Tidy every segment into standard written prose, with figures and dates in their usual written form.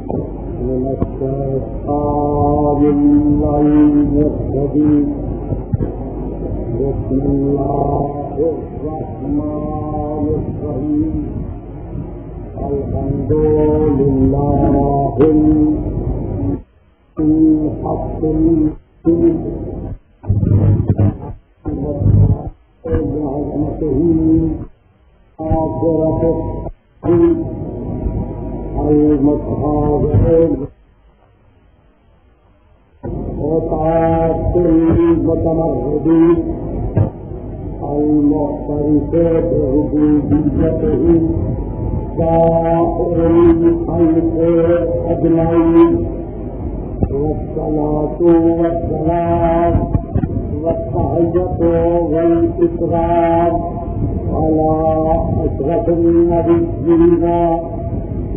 من الشيطان اللعين الرجيم. بسم الله الرحمن الرحيم. الحمد لله الحق المبين بعظمته آخرة المتحاضرين وطاعة المتمردين المعترف بعبوديته سائر الخلق أجمعين. والصلاة والسلام والتحية والإكرام على أشرف النبيين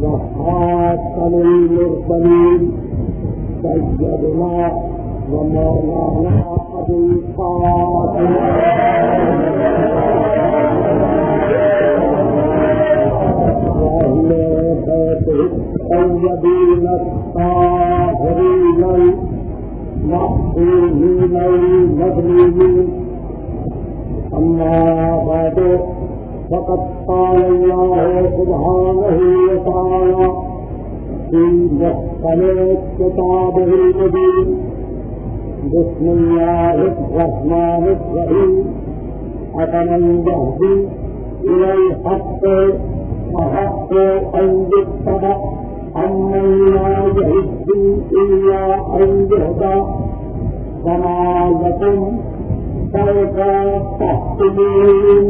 وخاتم المرسلين سيدنا ومولانا أبي القاسم وأهل بيته الطيبين الطاهرين المحفوظين المظلومين. أما بعد، فقد قال الله سبحانه وتعالى في محكم كتابه المبين: بسم الله الرحمن الرحيم. أفمن يهدي إلى الحق أحق أن يتبع أمن لا يهدي إلا أن يهدى. فما لكم كيف تحكمون؟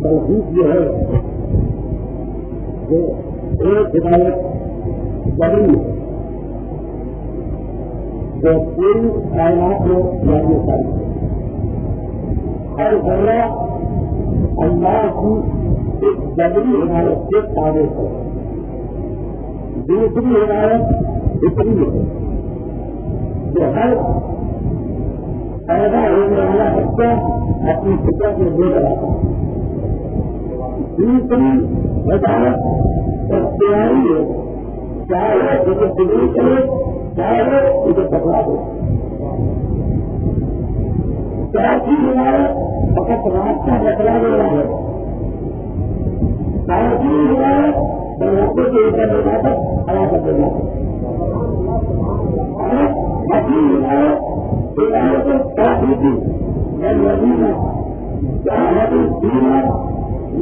تلخیص یہ ہے کہ ایک ہدایت بڑی ہے جو پوری کائنات میں لاگو کاری ہے. ہر ذرہ اللہ کی ایک جبری ہدایت سے تابع ہے. دوسری ہدایت اتنی ہے جو ہر پیدا ہونے والا بچہ اپنی فطرت میں لے کر آتا ہے. دوسری ہدایت اختیاری ہے، چاہے اسے قبول کرے چاہے اسے پکڑا دے. چوتھی ہدایت فقط راستہ بتلا دینا ہے. پانچویں ہدایت دروازے کے اوپر لے جا کر کھڑا کر دینا ہے. اور چھٹی ہدایت ہدایت توحیدی والذین جاہدوا فینا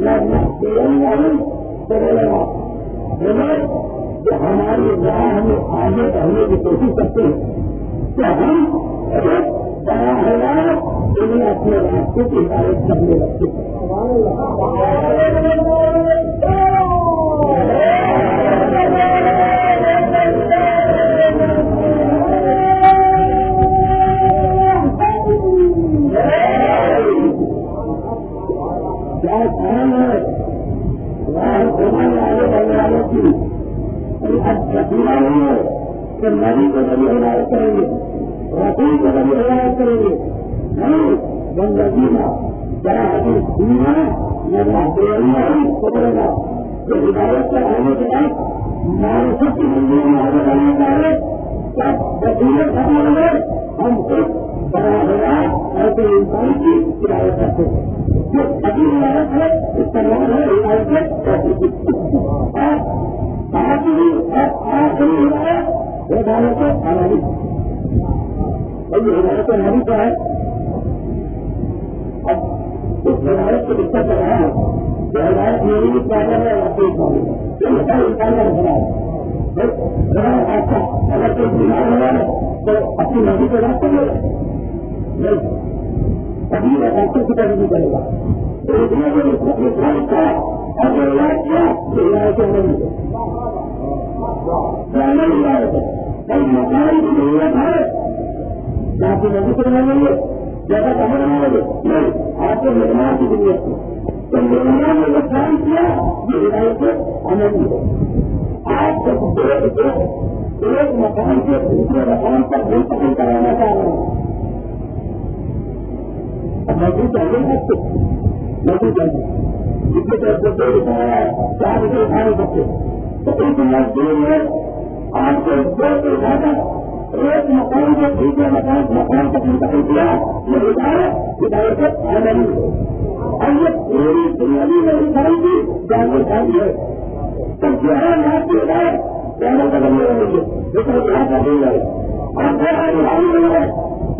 لنہدینہم سبلنا. جو ہماری راہ میں آگے بڑھنے کی کوشش کرتے ہیں کہ ہم براہ راست انہیں اپنے راستے کی ہدایت کرنے لگتے ہیں. کیا کام ہے راہ گھمانے آگے بڑھنے والوں کی؟ اب ذخیرہ نہیں ہے کہ نبی کو کبھی ہدایت کریں گے، رسول کو کبھی ہدایت کریں گے. نہیں، والذین جاہدوا فینا لنہدینہم سبلنا. جو ہدایت پر آنے کے بعد معرفت کی منزل میں آگے بڑھنا چاہے سب وسیلے ختم ہو گئے. ہم خود براہ راست ایسے انسان کی ہدایت کرتے ہیں. جو ابھی ہدایت ہے اس کا نام ہے ہدایت توحیدی. آخری ہدایت ہدایت عملی. اور یہ ہدایت عملی کیا ہے؟ اب اس ہدایت کو دقت کر رہا ہے کہ ہدایت میری بھی پیدا ہے اور کوئی کام ہے. یہ ہر انسان کا مسئلہ ہے. اگر کوئی بیمار ہو رہا ہے تو اپنی نبی کو راستے میں نہیں کبھی ڈاکٹر کی طرف نہیں کرے گا. تو اس نے جو کیا اور جو علاج کیا یہ علاج سے نہیں ہے. کئی مسائل کی ضرورت ہے باقی نبی کو بنائیں گے جیسا کہاں بنائیں گے نہیں. آپ آپ کو مہمان کی ضرورت ہے تو مہمان نے جو کام کیا یہ ہدایت عملی ہے. آپ جب دیکھ کے ایک مکان سے دوسرے مکان پر منتقل کرانا چاہ رہے ہیں اب میں بھی چاہیے میں بھی چاہیے جس کے چار روپئے اٹھانے سکتے تو اس مزدور میں آپ کو دو سے زیادہ ایک مکان سے دوسرے مکان تک منتقل کیا یہ ہدایت عملی ہے. اور یہ پوری بنیادی میں انسان کی جانور خالی ہے تو جہاں آپ کی ہدایت پہلے قدم لے رہی ہے لیکن یہاں کا نہیں ہے اور بڑا روحانی نہیں ہے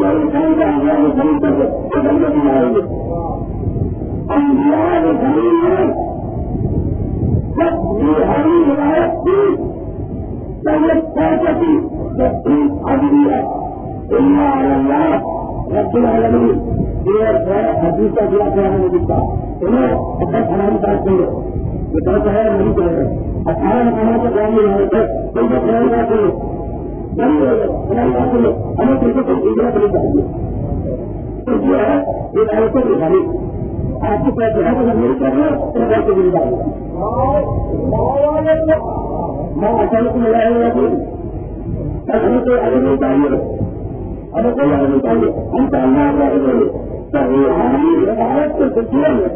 جو انسان کا انجام خرید کر کے قدم میں بھی آئیں گے. انبیاء زمین میں جب روحانی ہدایت کی تو یہ سرکتی جب آدمی ہے اللہ رب العالمین یہ حدیث کا دیا کیا ہے دکھتا انہیں اپنا ہماری بات کرو یہ کہتا ہے نہیں کہہ رہے 18 مکانوں کو جان میں رہے تھے تو یہ کہنے کا کرو ہماری بات کرو ہمیں کسی کو ہجرت نہیں چاہیے تو یہ ہے یہ ایسے دکھائی آپ کی پیسے ہے اگر نہیں کر رہے تو پیسے مل جائے میں اچانک میں رہے گا ہمیں کوئی آگے نہیں چاہیے ہمیں کوئی آگے نہیں چاہیے ہم تو اللہ رہے گے تو روحانی ہدایت کے سلسلے میں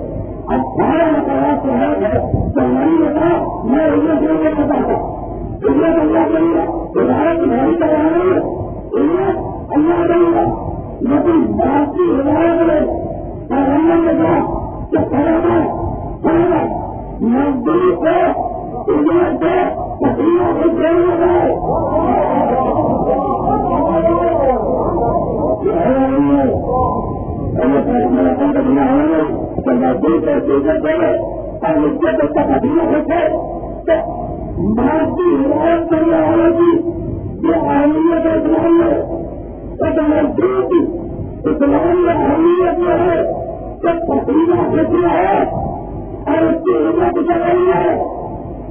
18 مقامات جو ہے تو نہیں ہوتا میں انہیں دینے کو چاہتا انہیں اللہ کروں گا ہدایت نہیں کروانا انہیں اللہ کروں گا لیکن بات کی ہدایت میں پیغمبر نے کہا کہ پہلا مزدور کو اجرت سے تقریبا سے دینا جائے مزدور کو اجرت دے اور اس کے تو تقریبا ہوتے تو مارتی ہدایت کرنے والے کی یہ اہمیت اسلام ہے تو مزدور کی اسلام میں اہمیت جو ہے تو تقریبا ہوتی ہے اور اس کی ہدایت کر رہی ہے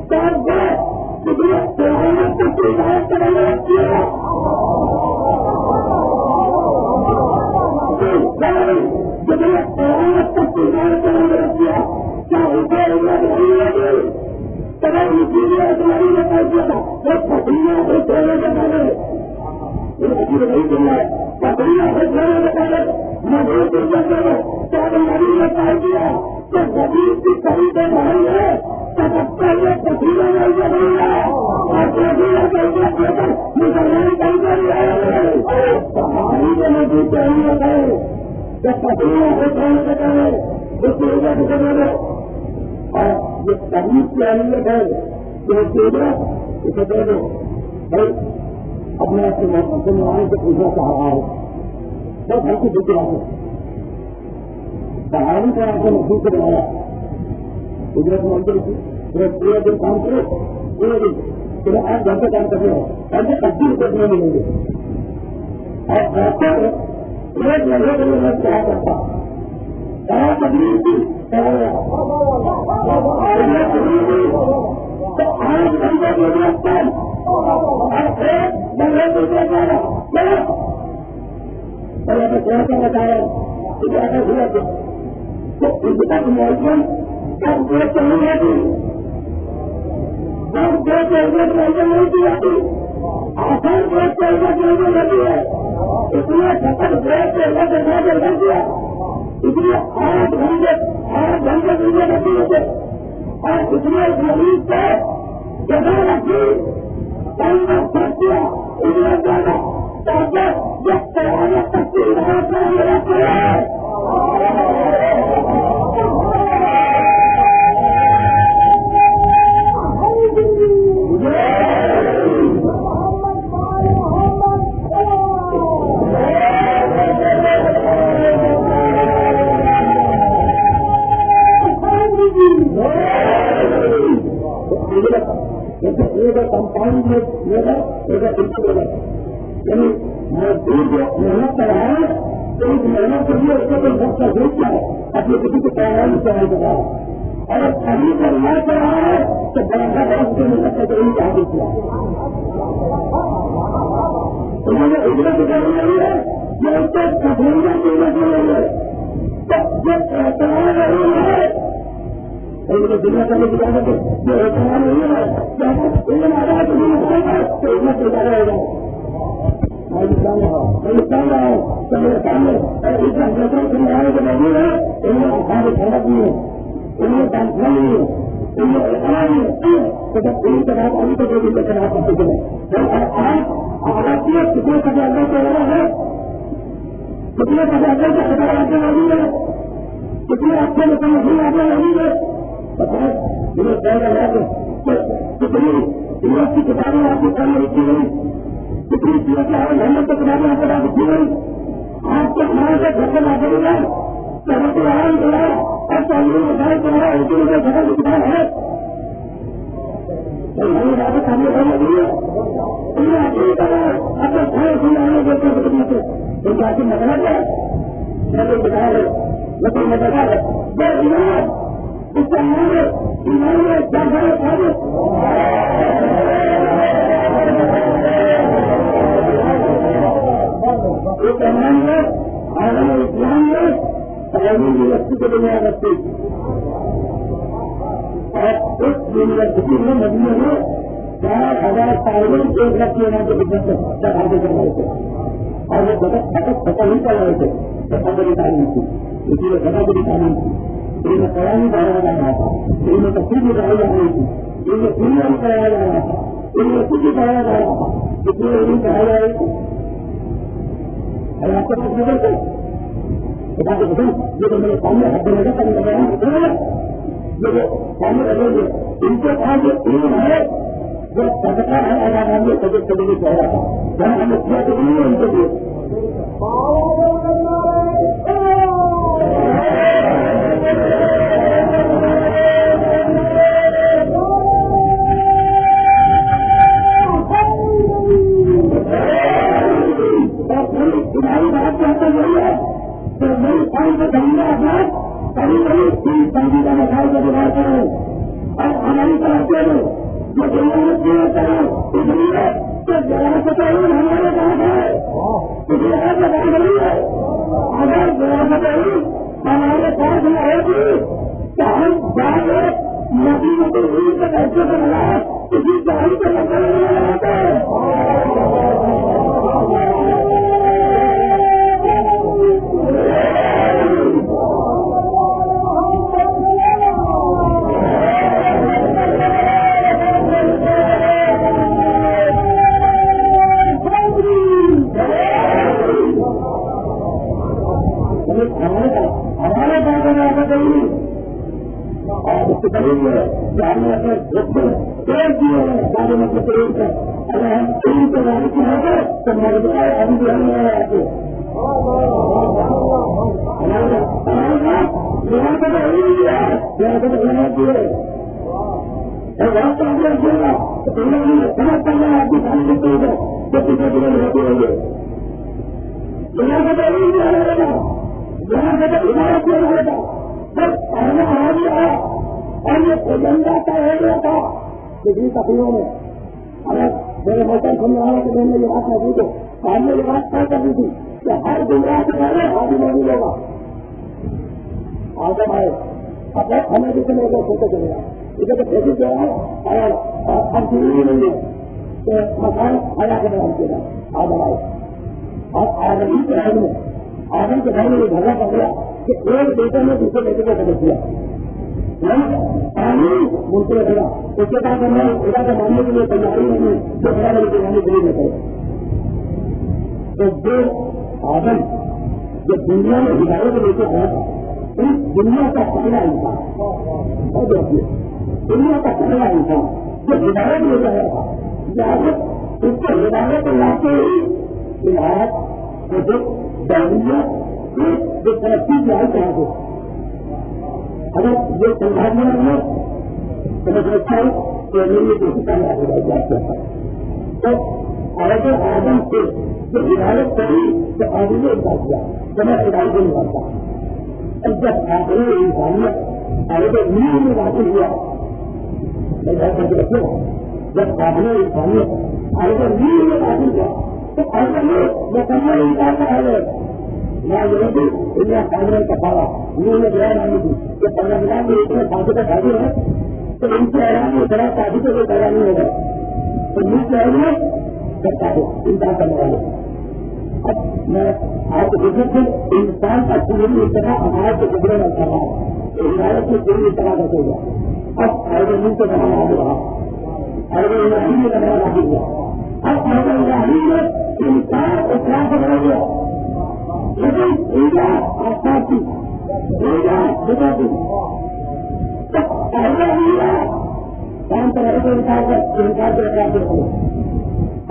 تو اب کتنے قیامت تک کی ہدایت کرنے لگتی ہے کتنے قیامت تک کی ہدایت کرنے لگتی ہے کیا اسے ہدایت نہیں لگی تب اسی لیے تمہاری نے کہہ دیا تھا وہ تقریبا سے چھوڑنے کے پہلے نہیں کرنا ہے تقریبا سے چھوڑنے کے پہلے مزدور کی جگہ تو نبی نے کہہ دیا کہ غریب کی طریقے بھائی ہے تب اب کا یہ تقریبا نہیں کروں گا اور تقریبا کر مسلمان کہیں پر رہے ہماری جو نبی کی اہمیت ہے کہ تقریبا سے چھوڑنے کے پہلے اس کی وجہ سے کرنے اور یہ تقریب کی اہمیت ہے کہ اس کی وجہ اسے دے دو بھائی اب میں آپ کے مسلمانوں سے پوچھنا چاہ رہا ہوں بہت ہلکی دکھ رہا ہوں پہاڑی کا آپ کو محسوس سے بنایا اجرت منظر کی پورے دن کام کرو پورے دن پھر آپ گھر سے کام کرنے ہو ایسے 25 روپئے میں ملیں گے اور ایسے ایک مہینے کے لیے میں کیا کرتا کہاں تقریب کی تو 8 گھنٹے کی اجرت کم اور ایک مہینے کے لیے جانا پہلے میں کیا کر بتایا تو اس کا موسم کب دیکھ نہیں آتی کب دیکھ عزت موسم نہیں کی جاتی آسان دیکھ کے عزت نہیں رہتی ہے اس لیے سفر دیکھ کے عزت نہ کر دیا اس لیے 8 گھنٹے مجھے رہتی ہوتے اور اس لیے مریض کو جگہ رکھی پھنس دیا اس لیے جانا تاکہ جب قیامت تک کی ہدایت کرنے لگتے ہیں کمپاؤنڈ میں یعنی مزدور جو محنت کر رہا ہے تو اس محنت کے لیے اس کو کوئی وقت کا ضرورت کیا ہے اپنے کسی کو تیار نہیں چلائی کر رہا ہے اور ابھی پر نہ کر رہا ہے تو بڑا اس کی محنت کا ضرور چاہیے کیا انہوں نے اجرت کرنی نہیں ہے یہ اس کو کٹھنیاں کی ضرورت نہیں ہے یہ احترام نہیں ہے. دنیا کرنے کی اجازت ہے. یہ احترام نہیں ہے. میرے سامنے سڑک نہیں ہے, انہیں ڈانسنا نہیں ہے, انہیں احترام نہیں ہے. تو جب پوری طرح ابھی تو کوئی بھی خراب کر سکتے ہیں. آج کتنے سزا اندر سے ہو رہا ہے, کتنے سزا اندر سے خطرہ آنے والی ہے, کتنے اچھے مثال نہیں آنے والی ہے. مجھے کہہ رہا ہے کہ کتنی انگلش کی کتابیں آپ کے سامنے لکھی گئی, کتنی محنت کی کتابیں آپ کے پاس لکھی گئی. آپ کے ہمارے سے گھر سے لاتے ہوئے چلتے آرام کرا اور تعلیم مسائل کرا اردو میں گھر کی کتاب ہے. ہمیں باتیں سامنے کرنے کے لیے انہیں اپنی طرح اپنے گھر سے آنے دیتے ہیں سے ان کا کی مطلب ہے نہ کوئی کتاب ہے نہ کوئی مطلب ہے. اس سے ہمارے ایمان میں کیا گھر ثابت ایک ایمان میں عالم اسلام میں تعلیم یونیورسٹی کے بنیاد رکھتی اور اس یونیورسٹی میں مدینہ میں 4,000 طالب ایک لاکھ کے نام کے بزنس سے حاصل کر رہے تھے اور وہ پتہ نہیں چل رہے تھے بڑی تعلیم تھی. اسی لیے بڑا بڑی تعلیم تھی. ان میں قرآن بھی پڑھایا جا رہا تھا, ان میں تفصیل بھی پڑھائی جا رہی تھی, ان میں دنیا بھی پڑھایا جا رہا تھا, ان میں کچھ بھی پڑھایا جا رہا تھا. اس لیے ان پڑھائی جا رہی تھی. اور آپ کو کچھ نظر تھے بتا کے بتاؤں یہ تو میرے سامنے حد نظر کا لگ رہا ہے یہ جو سامنے لگے ہوئے ان کے پاس جو علم ہے وہ صدقہ ہے اور ہم نے سجد کرنے کی کہہ رہا تھا جہاں ہم نے کیا تو نہیں ہے ان کے لیے تمہاری بات کہتا نہیں ہے تو میری قوم کو دنیا آزاد کبھی کبھی تین سنجیدہ مسائل کا بگاڑ کرو اور ہماری طرف سے جو دنیا میں کیوں کرو اس لیے کہ ذرا پتہ ہمارے پاس ہے اس لیے بتا رہی ہے اگر ذرا پتہ ہمارے پاس ہے تو ہم جائیں ندی میں تو روز کا ایسے سے بنا کسی چاہیے کو نظر نہیں آتا ہمارے پاس ایسا کہیں اور اس کے قریب ہے کہ ہم نے اپنے پیڑ دیے ہیں سارے مطلب پیڑ کا اگر ہم تین سے واپس نہ ہو تو میرے بتائے ابھی بھی ہم نہیں آتے ہمارے پاس یہاں کا تو نہیں ہے یہاں کا تو ہونا چاہیے اور وہاں پر اگر دے گا تو سمجھ کرنا آپ کی خالی دیتے ہوگا تو کسی دن ہوتے ہوں گے یہاں کا تو نہیں رہے گا یہاں سے تو عمارت نہیں رہے گا بس پہلے آ گیا اور یہ ایجنڈا کا ایریا تھا پچھلی تقریروں میں اگر میرے موسم سمجھ آ رہا کہ میں نے یہ بات نہیں تو ہم نے یہ بات طے کرنی تھی کہ ہر گمراہ سے پہلے حاضر نہیں ہوگا آگے آئے اب ہمیں جسے میرے کو سوچے چلے گا اسے تو کوشش جو ہے اور اب ضروری نہیں ہے کہ مکان کھڑا کے بیان کیا جائے آگے آئے اور آدمی کے گھر میں آدمی کے گھر میں یہ جھگڑا پکڑا کہ ایک بیٹے نے دوسرے بیٹے کو قتل کیا پانی ملک میں کھڑا اس کے بعد ہمیں خدا کو ماننے کے لیے تیاری نہیں ہے جو خدا میرے کو ماننے کے لیے نہیں کرے تو جو آدم جو دنیا میں ہدایت لے کے آیا تھا اس دنیا کا پہلا انسان اور دیکھیے دنیا کا پہلا انسان جو ہدایت لے کے آیا تھا ہدایت اس کو ہدایت لاتے ہی ہدایت جو دہلیت جو ترقی کی آئی کہاں سے اگر یہ سمجھانے میں تو میں سمجھتا ہوں کہ میری کوشش کرنا ہے تو آج آدم سے جو ہدایت کری تو آدمی نے انکار کیا تو میں ہدایت نہیں مانتا اور جب آخری انسانیت آگے نیو میں داخل ہوا میں بہت کر کے رکھے گا جب آخری انسانیت آگے نیو میں داخل ہوا تو آگے میں مکمل انکار کا ہے میں یہ بھی انڈیا کانگریس کا پاوا انہوں نے گرا مانی تھی کہ 15 لاکھ میں اتنے ساتھی کا شادی ہے تو ان سے اعلان میں ذرا شادی کو کوئی پیدا نہیں ہوگا تو نیچ سے آئیں گے سب شادی انسان کرنے والے. اب میں آپ کو دیکھیں کہ انسان کا پوری اس طرح ہمارے سے گزرے میں کر رہا ہے ہدایت کی پوری اس طرح رکھے گا. اب ایسے نیچ سے بنانا آگے رہا ایسے ابراہیم نے بنانا آگے گیا. اب ایسے ابراہیم نے انسان کو کیا بنا گیا لیکن ایجا آسان کی ایجا جگہ کی پہلے کام کر رہے تھے انکار سے رکھا دے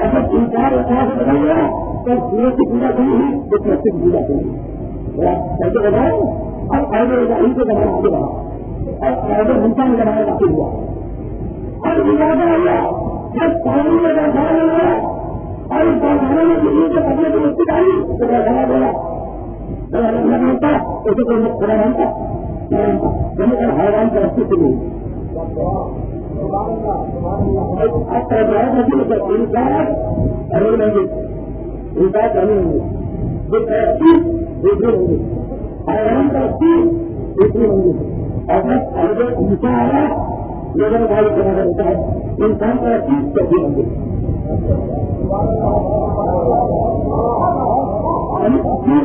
اگر انکار رکھا سے بدل گیا تو سورج کی پوجا کرنی ہی تو پرست کی پوجا کرنی کیسے بتائیں. اب ایسے ابراہیم سے بنانا آگے رہا اب ایسے انسان بنانا باقی ہوا. اب اجازت آیا جب پانی میں بیٹھا ہوا اور اس کارخانے میں کسی سے پتنے کی مٹی ڈالی تو بیٹھا بولا مانتا اسے کوئی خدا مانتا جب کر حیران ترقی سے نہیں انکار کرنے ہوں گے جو ترقی دوسرے ہوں گے حیران ترقی دوسری ہوں گے اور انسان آیا لوگوں بھائی کرنا ہوتا ہے انسان ترقی کیسی ہوں گے.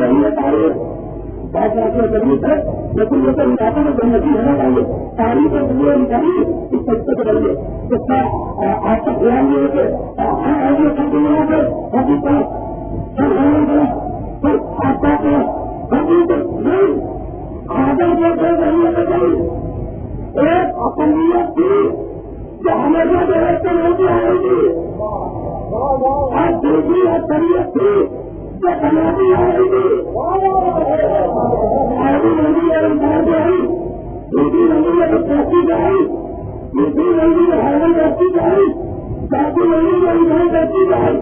رہی ہے تاریخ بات رکھنے ضرور ہے لیکن یہ تو علاقوں میں جنتی ہونا چاہیے. تاریخ اور دنیا نکالی اس طریقے سے بڑھیے جس کا آپ کا خیال یہ ہے کہ سب دنیا سے ابھی تک سب آتا ہے ابھی تک نہیں آگے جو رہی ہے ایک اقلیت تھی جو ہمیشہ دیکھتے نہیں آ رہی تھی اور دوسری اقلیت تھی جو بناتی آ رہی تھی. آدھی منڈی اور انسان سے آئی دوسری منڈی میں پرستی سے آئی دوسری منڈی میں حیران کرتی سے آئی چوتھی منڈی میں انسان کرتی سے آئی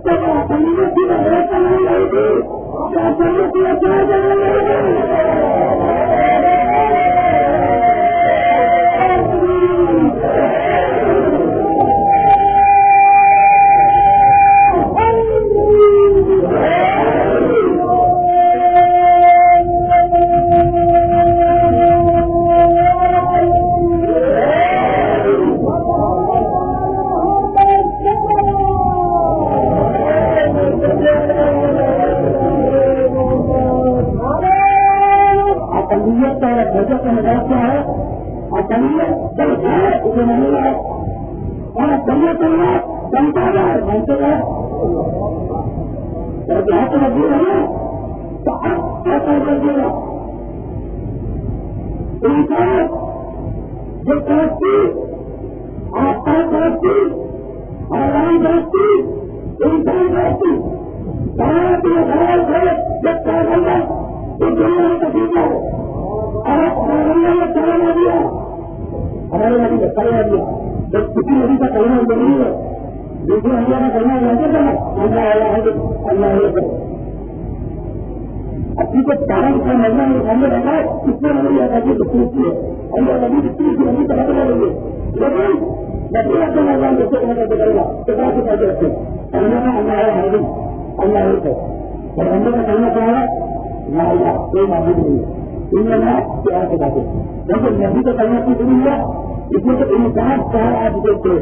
جب اقلیت کی حیرت نہیں رہی تھی کیا سمجھ کی اچھا جگہ نبی کو کرنا کی ضروری ہے اس میں تو انسان چار آج دیکھتے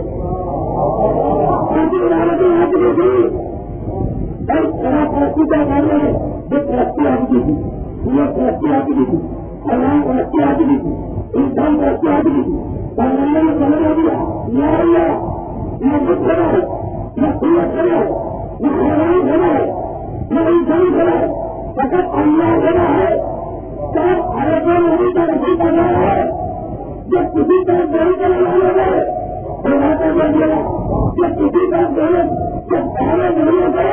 ترقی کا کارن ہے جو ترقی آتی تھی یہ ترقی آتی تھی اللہ ترقی آتی تھی انسان ترقی آتی تھی اور اللہ نے سمجھ دیا نہ اللہ نہ دکھ بنا ہے نہ سورت بنا ہے نہ حیران بنا ہے نہ انسان بنا ہے فقط اللہ بنا ہے سب ایسے نہیں کا نہیں کرنا ہے جب کسی کا گھر کرنا ہے جب کسی کا گھر جب پہلے نہیں ہوتا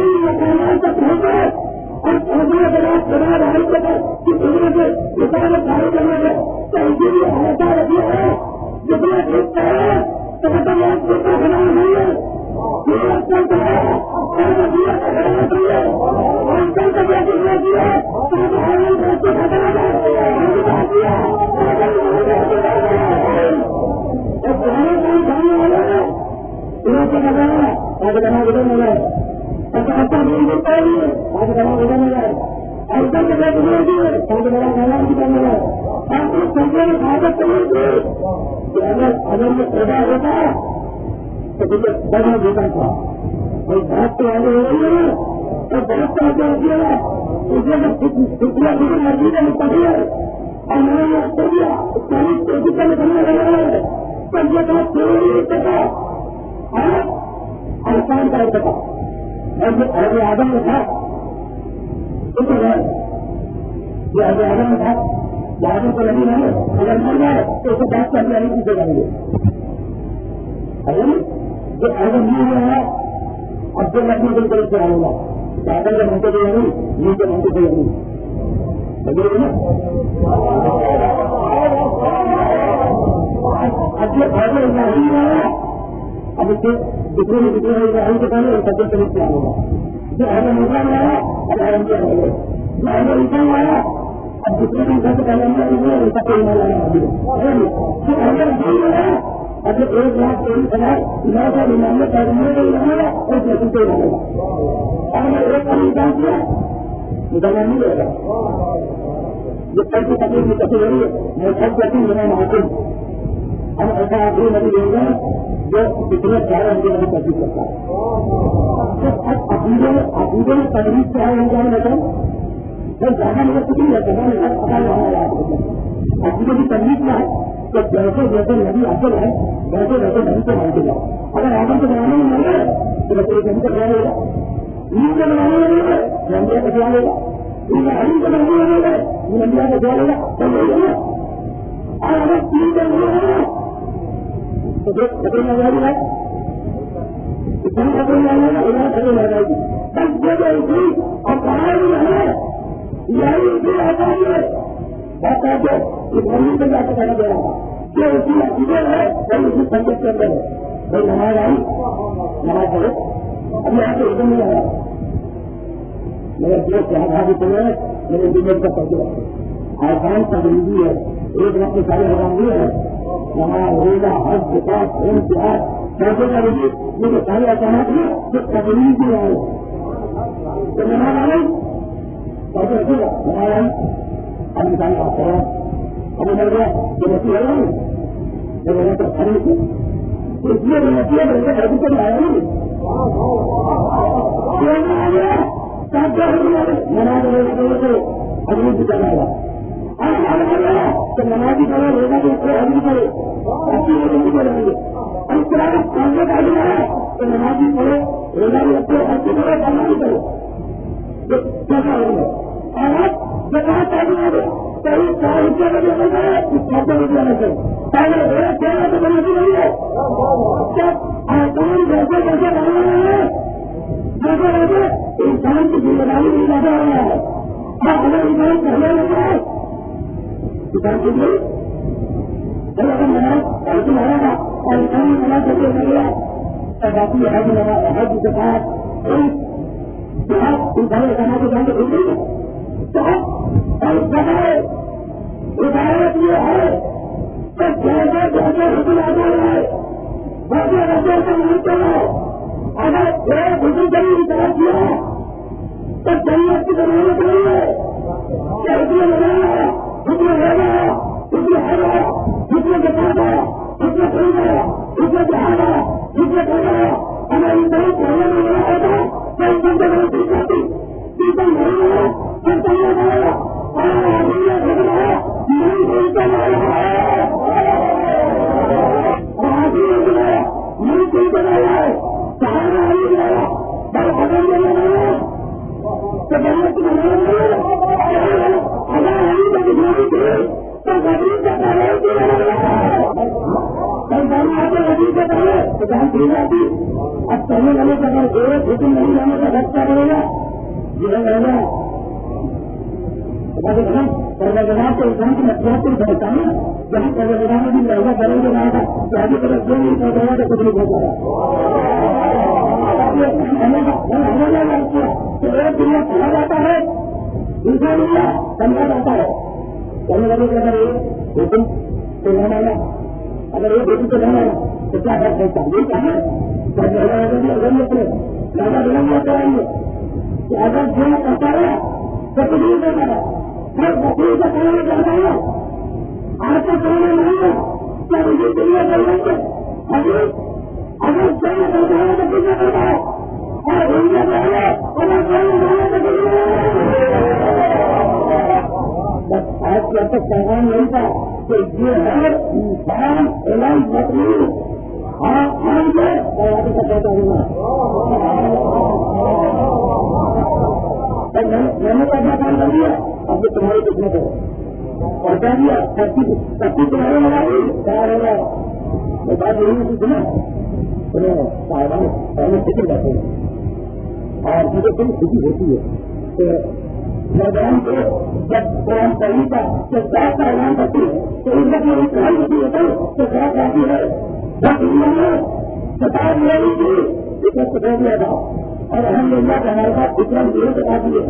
ان مکانات تک پہنچے اور پہنچنے کے بعد بنا رہے تھے کہ دنیا سے کسان کھانے کرنے میں تو اسی لیے ایسا رکھنا ہے جتنا ٹھیک ہے تو مطلب آپ کو بنا نہیں ہے آج بنا ادھر میں آج بنا ادھر میں نے حاجت نہیں کی کہ اگر یہ پیدا ہوتا تو مجھے بڑھنا دیتا تھا. کوئی بات تو آگے ہو رہی ہے اور بہت طرح سے ہوتی ہے اسے اتنا بھی مرضی کا مستقبل ہے اور میں نے یہ کر دیا اسلامی تیزی کا نکلنے لگا ہے تب یہ بات ضروری نہیں کرتا آسان کر سکتا اور جو اہل آدم میں تھا یہ اہل آدم میں تھا آدم کو لگی نہیں اگر مر جائے تو اسے بات کرنے والی چیزیں جائیں گے جو آدم نہیں ہوا ہے اب جو لگنے کے لیے سے آؤں گا آدم کے منٹے کو نہیں نیچے منٹے کو نہیں اب جو آدم نہیں ہوا اب اس سے جتنے بھی جتنے آئی کے پہلے سب سے طریقے سے آؤں گا جو آدم نظام آیا اب آرم کیا رہے جو آدم نظام آیا اب جتنے بھی گھر سے پہلے ان کا کوئی مالا جو آدم نہیں آیا اب 1,23,999 پیغمبروں کو رہے گا اور اس نسل کو رہے گا اور میں ایک کا نظام کیا نکالنا نہیں رہے گا یہ سب کی تکلیف میں کسی رہی ہے میں سب کہتی ہوں میرا محکم ہم ایسا آخری نبی لے گا جو اتنے پیارے ہم نبی تکلیف کرتا ہے تو اب عقیدے میں تجویز سے آئے ہوں گے تو زیادہ مجھے کچھ نہیں رہتا ہے پتا نہیں عقیدے کی تجویز میں ہے کہ جیسے جیسے نبی افضل ہے ویسے ویسے نبی کو مانتے جاؤ اگر آدم کو بنانے میں مل گئے تو بچے نبی کو کیا لے گا عید کو بنانے میں مل گئے نمبیا کو کیا لے گا علی کو بنانے میں مل گئے نمبیا کو کیا لے گا تو لے گا اور اگر تین کو نہیں ہوگا تو بچے نظر آئی ہے اتنی خبر نہیں آئے گا ادھر خبر لگ جائے گی بس جگہ اسی اور کہاں بھی ہے یہی اسی آتا ہے بات ہے کہ ابراہیم کو جا کے کہنا دے رہا تھا کہ اسی عقیدے ہے اور اسی سنگت کے اندر ہے بھائی نماز آئی نماز پڑھو اب یہاں سے ادھر نہیں آیا میرے دوست یہاں بھاگی پڑے میرے دنیا کا پڑھتے رہتے آسان تجریبی ہے ایک وقت میں سارے حرام بھی ہے نماز روزہ حج زکات خون تہوار پیسے کا بھی مجھے سارے احکامات ہیں جو تجریب بھی آئے تو نماز آئی پیسے رکھے گا نماز آئی اب انسان بات کر رہا ہے اب مر گیا جو نتی ہے جو لوگوں کو خرید ہے اس لیے جو نتی ہے بلکہ گھر کو لایا نہیں نماز روزہ کو اگلی بھی کرنا ہوگا تو نمازی کرو روزہ بھی اگلی کرو اچھی زندگی کو رہیں گے اور اس طرح کا کامنے کا بھی ہے تو نمازی کرو روزہ بھی اچھے اچھی کرو کرنا بھی کرو کیسا ہوگا اور جگہ تعلیم ہے کئی 4 روپئے کا جو ہوگا اس 7 روپئے میں سے پہلے ایک جگہ تو بناتی نہیں ہے جب آسان جیسے جیسے بنا رہے ہیں جیسے جیسے انسان کی ذمہ داری نہیں زیادہ ہو رہا ہے اور اگر انسان پہلے لگ رہا ہے انسان کے لیے اگر نماز ایسی آئے گا اور انسان نماز کرتے لگ گیا تو باقی حج کے ساتھ انسان سماج کے جان کے بھول گئی اور ہدایت یہ ہے کہ جیسے جیسے حکم آ رہا ہے ویسے ویسے سے نہیں چلو اگر ایک حکم جنگ طرح کیا تو جنت کی ضرورت نہیں ہے کہ حکم لگانا ہے حکم لینا ہے حکم ہرا حکم جتانا ہے حکم خریدا حکم جہانا حکم کرنا ہمیں انسان پہلے میں ملا ہوتا کہ انسان کو غلطی کرتی انسان نہیں ہے انسان نہیں ہے اب پہلے والے کا اگر ایک حکم نہیں لانے کا خرچہ کرے گا یہ رہے گا پروگرام کو انسان کی نفسیات کو سمجھتا ہے جہاں پروگرام میں بھی لہذا کریں گے نہ تھا کہ آگے طرف جو نہیں پہنچا تو کچھ نہیں پہنچا تو ایک دنیا کھلا جاتا ہے دوسرا دنیا سمجھا جاتا ہے کہنے لگے کہ اگر ایک حکم تو رہنا ہے اگر ایک حکم تو رہنا ہے تو کیا فرق پڑتا ہے یہ کہنا زیادہ دنیا کریں گے کہ اگر جو کرتا رہا تو کچھ نہیں کرتا رہا ہر وکیل کا کہنا چاہتا ہے آپ کو پوری دنیا چل رہی ہے اگر چلنا چلتا ہے تو کتنا کرتا ہے اور دنیا چاہیے اگر چلنا بس آج کے تک پیغام نہیں تھا کہ یہ ہے انسان اعلان مطلوب آج ہے اور آگے تک پہنچا دوں میں نے اپنا کام کر دیا اب یہ تمہاری کتنے کرو پہنچا دیا سب چیز تمہارے لگائی تیار ہو جائے میں بات یہی نہیں سنا انہیں صاحبان پہلے فکر کرتے ہیں اور مجھے بڑی خوشی ہوتی ہے کہ میدان کو جب قرآن پڑھنے کا جب بات کا اعلان کرتی ہے تو اس وقت میری پڑھائی ہوتی ہے تو بات آتی ہے جب دنیا میں کتاب میری تھی اس وقت ہو گیا تھا اور الحمدللہ کہ ہمارے پاس اتنا دیر بتا دیے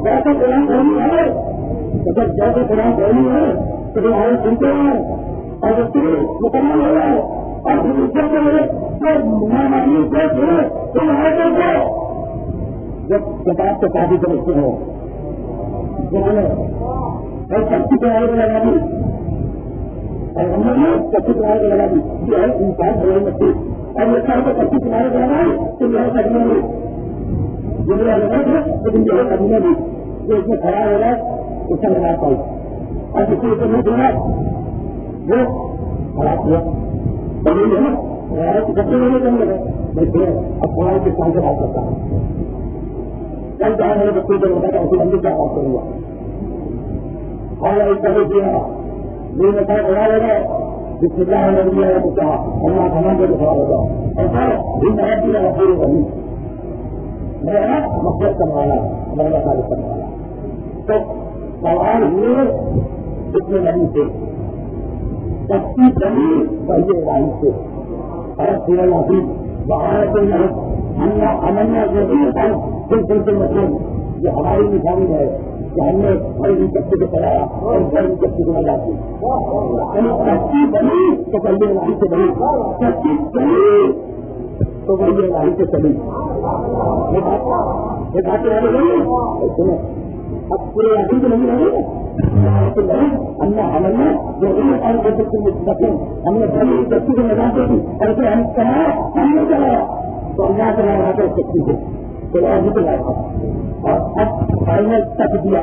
جیسا قرآن پڑھنی ہے تو جب جیسے قرآن پڑھنی ہے تو وہ ہمیں سنتے ہیں اور اس کی مکمل ہو جائے اور پھر اس سے مہمانی سے تم ہمارے جب کتاب سے شادی کرتے ہو اور سچی تیاری کو لگا دی اور ہم نے سچی تیاری کو لگا دی یہ ہے انسان بڑھائی مچھلی اور یہ چاہے تو سچی تیاری کو لگائی تو یہ ہے قدمہ بھی جو میرا لگا تھا لیکن یہ ہے قدمہ بھی جو اس میں کھڑا ہو رہا ہے اس کا لگا پائی اور کسی کو نہیں دے رہا وہ خراب ہوا اور یہ ہے نا سچے ہونے کے اندر میں پھر افواہ کے ساتھ بات کرتا ہوں کل جہاں میرے بچے کو ہوتا تھا اسی بندی کا بات کروں گا اور ایک طرح کیا میرے بچہ بڑا ہوگا جس میں کیا ہونا دیا ہے تو کیا اللہ سامان کو دکھا ہوگا ایسا ان محبت کی رفور نہیں میرا مقصد کرنے والا ہمارا تعلق کرنے والا تو سوال ہوئے اس میں نہیں تھے سچی کمی بھائی والی سے اور پورا لاتی باہر سے نہیں امنیا جو بھی ہوتا ہے بالکل مطلب یہ ہماری نشانی ہے کہ ہم نے بڑی کچھ کو چلایا اور بڑی کچھ کو لگا دی سچی بنی تو بڑی راہی سے بنی سچی بنی تو بڑی راہی سے چلی یہ باتیں آگے بڑی سنیں اب پورے راہی سے نہیں رہے ہم نے ہمیں جو اور ہم نے بڑی کچھ کو لگا دی ایسے ہم چلایا ہم نے چلایا تو اللہ چلا رہا تھا سچی سے تو ابھی تو لائے اور اب فائنل تک دیا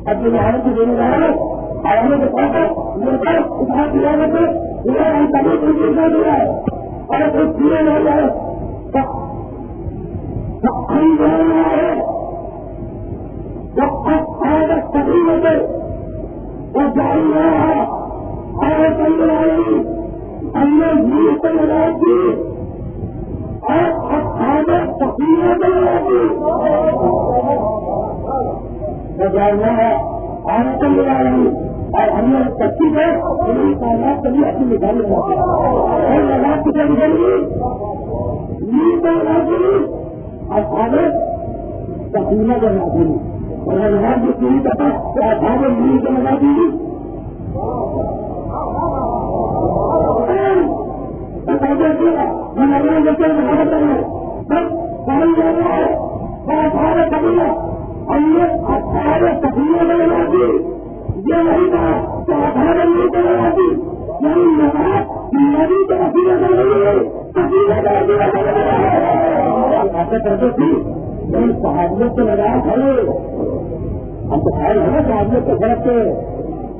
اب جو بھارت سے دینے جا رہا ہے آنے کے پاس میرے اتنا دیا گیا پورا ہم سبھی کو دیا ہے اور کچھ پورے نہیں جائے ہے جب اب آئے گا سبھی ہوتے وہ جاری رہا ہے آئے کئی رہی ہم نے یہ تو لگائی تھی اور اب آگے تقریبا تو لگائی جاننا ہے آگے تو لگا رہی اور ہم نے سچی ہے میری تعداد کبھی اپنی نکالی اور لگا چکے نکلی یہ تو لگا دی اور آگے تقریبا کو لگا دی اور لگا جو پوری کرتا تو آگے میری کو لگا دی یہ نہیں تھا تو ہمارے لیے تو لگا دی ندی تو ایسا کرتے تھی نہیں صحابیت سے لگایا کھڑے ہم تو خیر ہے صحابیت کو فرق سے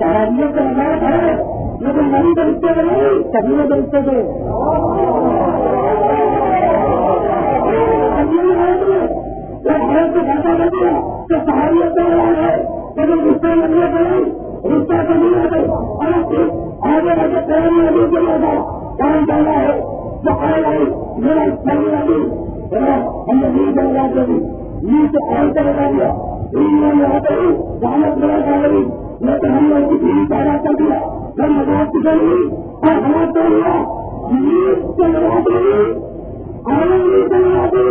صحابیت سے لگایا کھڑے لیکن نبی کے رشتے میں نہیں قبیلے کے رشتے سے بھارت سے گھٹا کر دیا تو صحابیت سے لگایا ہے لیکن رشتے لگنے کے نہیں رشتہ کو نہیں آتے اور آگے آگے پہلے نبی کے لگا کام کرنا ہے تو آئے گئی میرا چلی لگی ہم نے نہیں چل رہا کبھی یہ تو آئے سے لگا دیا جانت میرا کر رہی لیکن ہم نے کسی بھی پیدا کر دیا پھر مذاق کی گئی اور ہمارا تو ہوا نیت سے لگا دی آنند سے لگا دی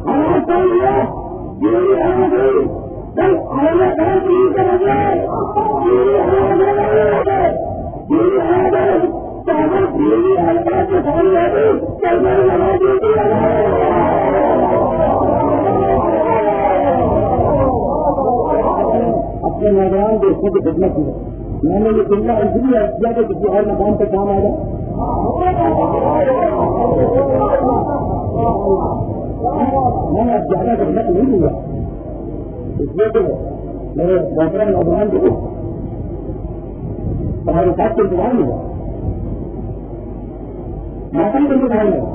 ہمارا تو ہوا یہ آ گئی کل آنے کا نہیں کر گئے اپنے دوستوں کی خدمت کی ہے. میں نے یہ جملہ اس لیے کیا کہ کسی اور مقام پہ کام آ جائے. میں نے اب زیادہ خدمت نہیں دیا اس لیے کہ میرے محترم نوجوان کو ہمارے ساتھ کو انتظار نہیں ہوا. موسم کو انتظار نہیں ہوا.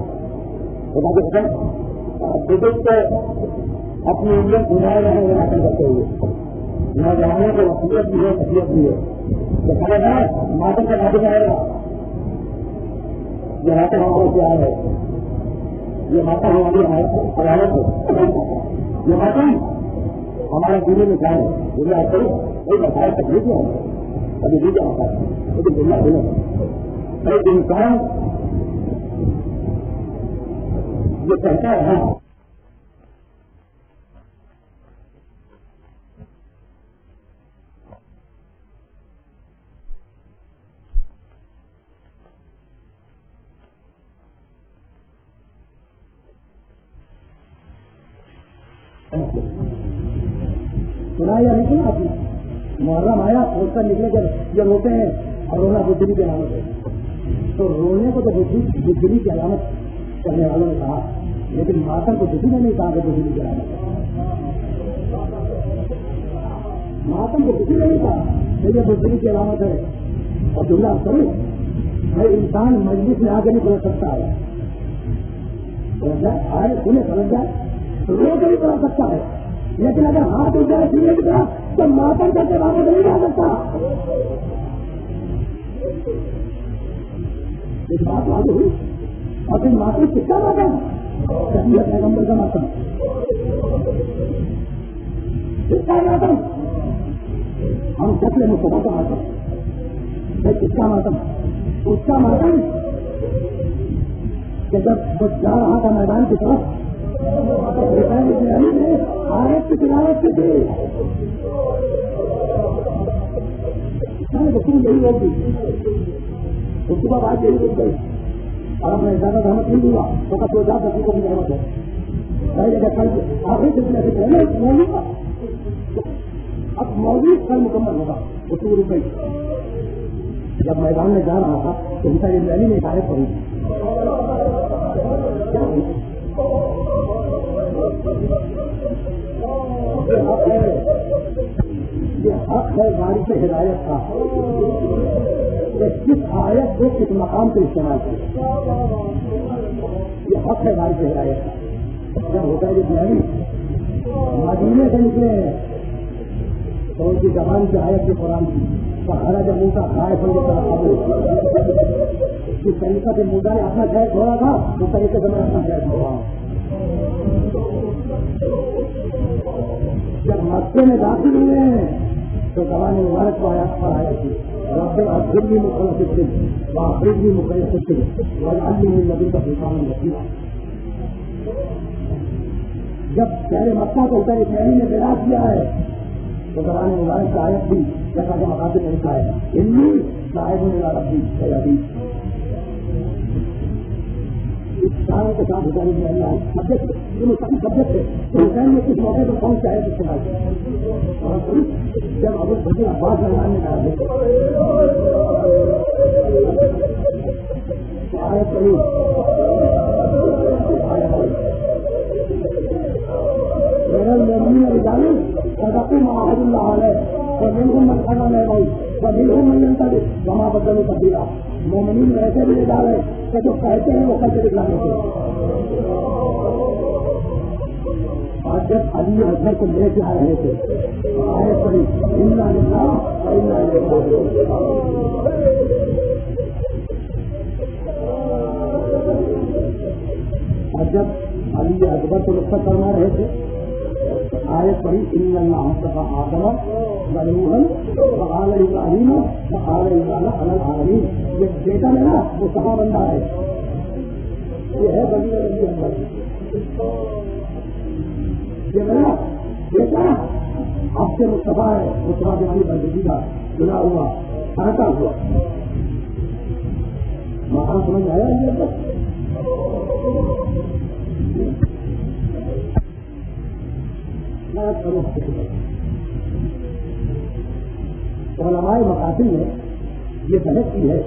بزرگ کو اپنی انگلیاں گھما رہے ہیں حاصل کرتے ہوئے نوجوانوں کو وصیت بھی ہے تکلیف بھی ہے. تو خبر ہے ماتم کا ناطق آئے گا. یہ ماتم ہمارے سے آئے ہے. یہ ماتم ہماری عدالت ہے. یہ ماتم ہمارے دنیا میں کیا ہے دنیا آپ کرو کوئی بتایا تکلیف نہیں ہے ابھی بھی جاتا ہے لیکن دنیا دنیا ایک انسان جو کہتا ہے سنا یا نہیں سنا آپ نے محرم آیا اس کا نکلے کر جب روتے ہیں اور رونا بجلی کی علامت ہے تو رونے کو تو بجلی کی علامت کرنے والوں نے کہا لیکن ماتم کو کسی نے نہیں کہا کہ بجلی کی علامت ہے. ماتم کو کسی نے نہیں کہا کہ یہ بجلی کی علامت ہے. اور جملہ کروں بھائی انسان مجلس میں آگے نہیں پہنچ سکتا ہے سمجھ جائے آئے انہیں سمجھ جائے رو کے نہیں پہنچ سکتا ہے لیکن اگر ہاتھ اٹھ جائے سینے کی طرف تو ماتم کر کے واپس نہیں جا سکتا. ایک بات آگے ہوئی اور پھر ماتم کس کا ماتم پیغمبر کا ماتم کس کا ماتم ہم شکل مصطفیٰ کا ماتم کس کا ماتم اس کا ماتم کہ جب وہ جا رہا تھا میدان کی طرف آیت کی تلاوت کی تھی یہی ہوگی اس کے بعد آج یہی ہوگ گئی اور اب میں زیادہ رحمت نہیں دوں گا تو کب دو چار بچوں کو بھی رحمت ہے صحیح جگہ کل آخری سلسلے سے پہلے موضوع کا اب موضوع کل مکمل ہوگا اس کو رک گئی جب میدان میں جا رہا تھا تو ان کا یہ ریلی میں آیت پڑی یہ حق ہے گاڑی سے ہدایت کا کہ کس آیت کو کس مقام پہ استعمال کرے. یہ حق ہے گاڑی سے ہدایت کا. جب ہوتا ہے یہ بہاری مدینے سے نکلے ہیں تو ان کی زبان کی آیت کے قرآن کی سہارا جب ان کا خواہش ہو گیا جس طریقے سے مردہ نے اپنا خیر چھوڑا تھا اس طریقے سے میں اپنا خیر چھوڑا ہوں. جب مکے میں داخل ہوئے ہیں تو زبان مبارک کو آیات پر آیا تھی رب العزت بھی مخلص تھے وآخر بھی مخلص تھے والعلم النبی کا سلطان رکھنا. جب شہر مکہ کو اتر اسرائیل نے بیدار کیا ہے تو زبان مبارک کا آیت بھی جیسا کہ مقاصد نے لکھا ہے انی صاحب میرا ربی سیادی اس کاروں کے ساتھ حسین میں اللہ سبجیکٹ سبجیکٹ ہے تو حسین نے کس موقع پر کون چاہے اس کے بعد جب ابو بکر عباس نے کہا آیت پڑھی میرا المؤمنین رجال صدقوا ما عاهدوا الله عليه فمنهم من قضى نحبه ومنهم من ينتظر وما بدلوا تبديلا. مومنین ایسے بھی نکال ہے کہ جو کہتے ہیں وہ کل سے دکھلا دیتے ہیں. آج جب علی اکبر کو لے کے آ رہے تھے آیت پڑھی انا للہ و انا الیہ راجعون. اور جب علی اکبر کو رخصت فرما رہے تھے آیت پڑھی ان اللہ اصطفى آدم ونوحا وآل ابراہیم وآل عمران علی العالمین. یہ بیٹا میرا مصطفیٰ بندہ ہے یہ ہے بنی نبی اکبر یہ میرا بیٹا آپ سے مصطفیٰ ہے مصطفیٰ کے والی بندگی کا چنا ہوا سہتا ہوا. مقام سمجھ آیا یہ بس علماء مقاصد میں یہ بحث کی ہے.